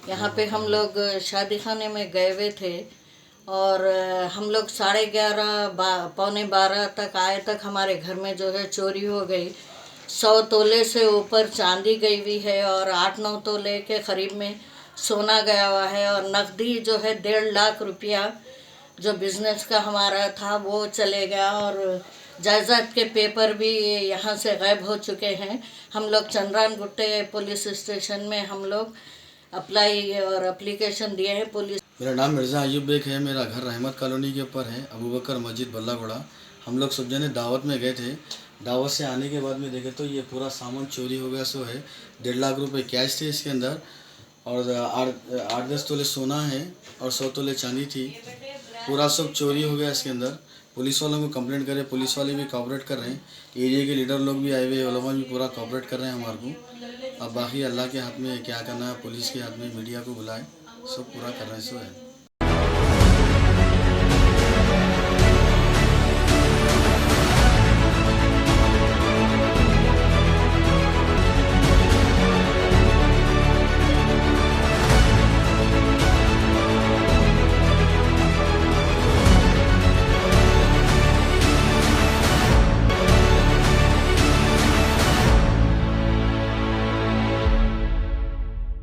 यहाँ पे हम लोग शादी खाने में गए हुए थे और हम लोग 11:30 पौने 12 तक आए तक हमारे घर में जो है चोरी हो गई। 100 तोले से ऊपर चांदी गई हुई है और 8-9 तोले के करीब में सोना गया हुआ है और नकदी जो है 1.5 लाख रुपया जो बिज़नेस का हमारा था वो चले गया और जायदाद के पेपर भी यहाँ से गायब हो चुके हैं। हम लोग चंद्रान गुट्टे पुलिस स्टेशन में हम लोग अप्लाई और एप्लीकेशन दिए हैं। पुलिस मेरा नाम मिर्ज़ा अयूब बेग है। मेरा घर रहमत कॉलोनी के ऊपर है, अबू बकर मस्जिद बल्लागुड़ा। हम लोग सब जने दावत में गए थे। दावत से आने के बाद में देखे तो ये पूरा सामान चोरी हो गया। सो है 1.5 लाख रुपए कैश थे इसके अंदर और 8-10 तोले सोना है और 100 तोले चांदी थी। पूरा सब चोरी हो गया इसके अंदर। पुलिस वालों को कंप्लेंट करे, पुलिस वाले भी कॉपरेट कर रहे हैं। एरिया के लीडर लोग भी आए हुए, उलमा भी पूरा कॉपरेट कर रहे हैं हमारे को। अब बाकी अल्लाह के हाथ में क्या करना है, पुलिस के हाथ में, मीडिया को बुलाए, सब पूरा कर रहे हैं। सो है।